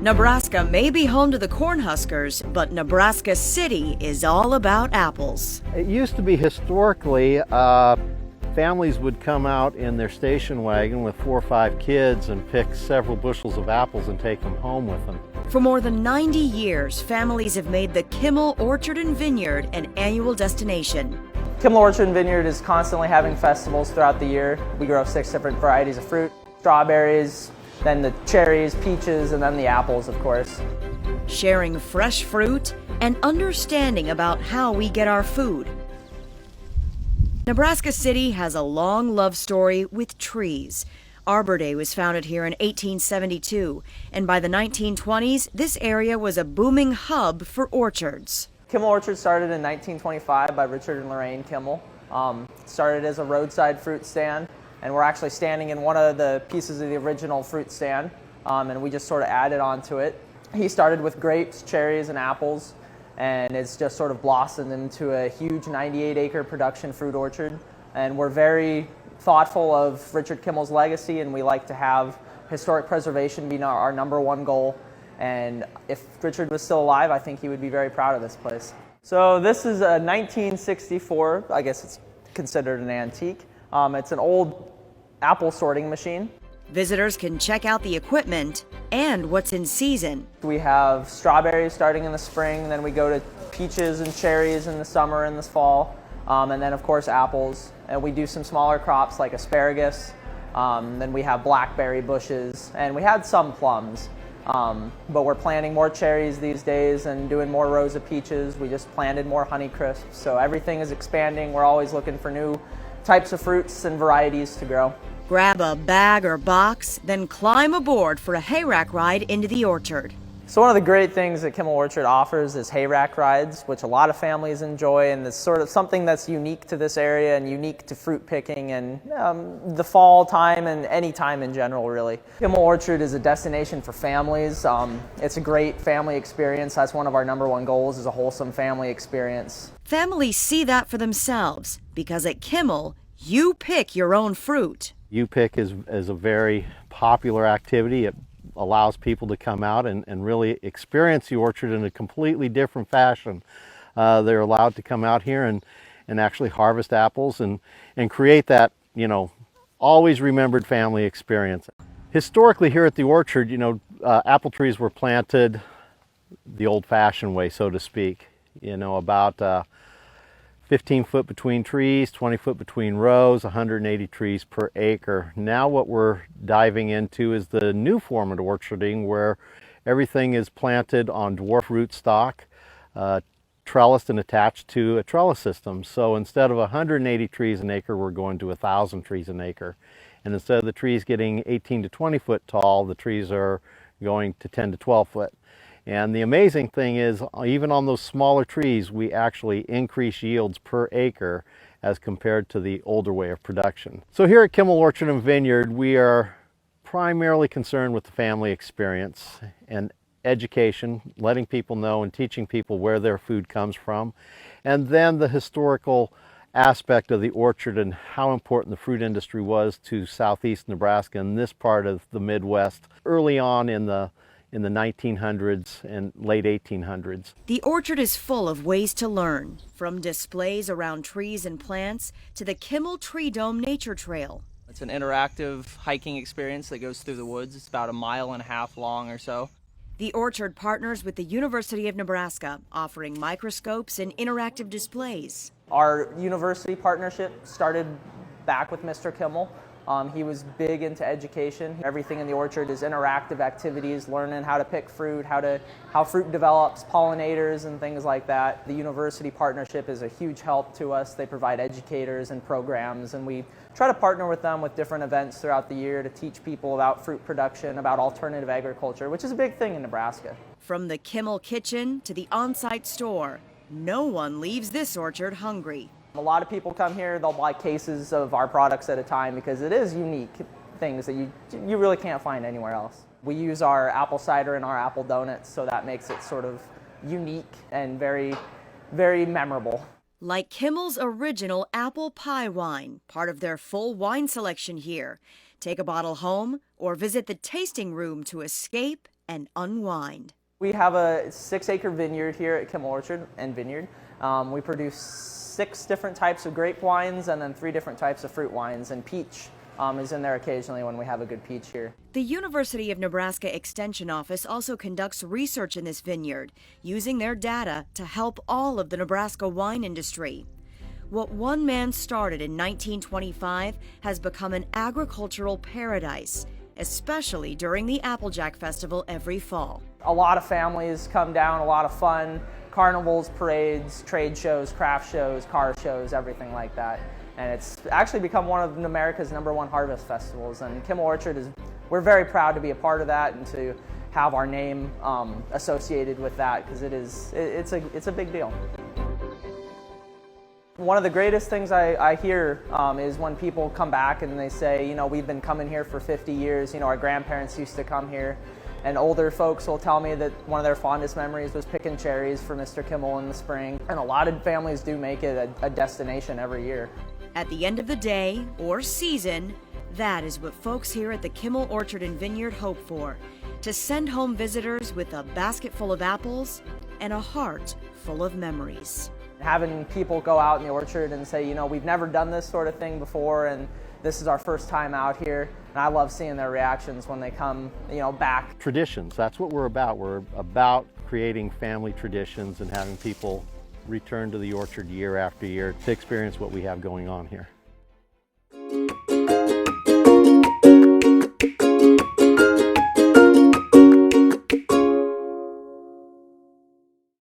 Nebraska may be home to the Cornhuskers, but Nebraska City is all about apples. It used to be historically, families would come out in their station wagon with 4 or 5 kids and pick several bushels of apples and take them home with them. For more than 90 years, families have made the Kimmel Orchard and Vineyard an annual destination. Kimmel Orchard and Vineyard is constantly having festivals throughout the year. We grow 6 different varieties of fruit: strawberries, then the cherries, peaches, and then the apples, of course. Sharing fresh fruit and understanding about how we get our food. Nebraska City has a long love story with trees. Arbor Day was founded here in 1872, and by the 1920s, this area was a booming hub for orchards. Kimmel Orchard started in 1925 by Richard and Laurine Kimmel. Started as a roadside fruit stand, and we're actually standing in one of the pieces of the original fruit stand, and we just sort of added on to it. He started with grapes, cherries, and apples, and it's just sort of blossomed into a huge 98-acre production fruit orchard. And we're very thoughtful of Richard Kimmel's legacy, and we like to have historic preservation be our #1 goal. And if Richard was still alive, I think he would be very proud of this place. So this is a 1964, I guess it's considered an antique. It's an old apple sorting machine. Visitors can check out the equipment and what's in season. We have strawberries starting in the spring, then we go to peaches and cherries in the summer and the fall, and then of course apples. And we do some smaller crops like asparagus, then we have blackberry bushes, and we had some plums. But we're planting more cherries these days and doing more rows of peaches. We just planted more Honeycrisps, so everything is expanding. We're always looking for new types of fruits and varieties to grow. Grab a bag or box, then climb aboard for a hayrack ride into the orchard. So one of the great things that Kimmel Orchard offers is hayrack rides, which a lot of families enjoy, and it's sort of something that's unique to this area and unique to fruit picking and the fall time and any time in general, really. Kimmel Orchard is a destination for families. It's a great family experience. That's one of our #1 goals, is a wholesome family experience. Families see that for themselves, because at Kimmel, you pick your own fruit. You Pick is a very popular activity. It allows people to come out and really experience the orchard in a completely different fashion. They're allowed to come out here and actually harvest apples and create that, always remembered family experience. Historically here at the orchard, apple trees were planted the old-fashioned way, so to speak. About 15 foot between trees, 20 foot between rows, 180 trees per acre. Now what we're diving into is the new form of orcharding, where everything is planted on dwarf rootstock, trellised and attached to a trellis system. So instead of 180 trees an acre, we're going to 1,000 trees an acre. And instead of the trees getting 18 to 20 foot tall, the trees are going to 10 to 12 foot. And the amazing thing is, even on those smaller trees, we actually increase yields per acre as compared to the older way of production. So here at Kimmel Orchard and Vineyard, we are primarily concerned with the family experience and education, letting people know and teaching people where their food comes from, and then the historical aspect of the orchard and how important the fruit industry was to southeast Nebraska and this part of the Midwest early on in the 1900s and late 1800s. The orchard is full of ways to learn, from displays around trees and plants to the Kimmel Tree Dome Nature Trail. It's an interactive hiking experience that goes through the woods. It's about 1.5 miles long or so. The orchard partners with the University of Nebraska, offering microscopes and interactive displays. Our university partnership started back with Mr. Kimmel. He was big into education. Everything in the orchard is interactive activities, learning how to pick fruit, how fruit develops, pollinators, and things like that. The university partnership is a huge help to us. They provide educators and programs, and we try to partner with them with different events throughout the year to teach people about fruit production, about alternative agriculture, which is a big thing in Nebraska. From the Kimmel kitchen to the on-site store, no one leaves this orchard hungry. A lot of people come here, they'll buy cases of our products at a time because it is unique things that you really can't find anywhere else. We use our apple cider and our apple donuts, so that makes it sort of unique and very, very memorable. Like Kimmel's original apple pie wine, part of their full wine selection here. Take a bottle home or visit the tasting room to escape and unwind. We have a 6-acre vineyard here at Kimmel Orchard and Vineyard. We produce 6 different types of grape wines and then 3 different types of fruit wines, and peach is in there occasionally when we have a good peach here. The University of Nebraska Extension Office also conducts research in this vineyard, using their data to help all of the Nebraska wine industry. What one man started in 1925 has become an agricultural paradise, especially during the Applejack Festival every fall. A lot of families come down, a lot of fun, carnivals, parades, trade shows, craft shows, car shows, everything like that. And it's actually become one of America's #1 harvest festivals. And Kimmel Orchard we're very proud to be a part of that and to have our name associated with that, because it's a big deal. One of the greatest things I hear is when people come back and they say, you know, we've been coming here for 50 years, you know, our grandparents used to come here. And older folks will tell me that one of their fondest memories was picking cherries for Mr. Kimmel in the spring. And a lot of families do make it a destination every year. At the end of the day, or season, that is what folks here at the Kimmel Orchard and Vineyard hope for: to send home visitors with a basket full of apples and a heart full of memories. Having people go out in the orchard and say, you know, we've never done this sort of thing before, and this is our first time out here. And I love seeing their reactions when they come, you know, back. Traditions, that's what we're about. We're about creating family traditions and having people return to the orchard year after year to experience what we have going on here.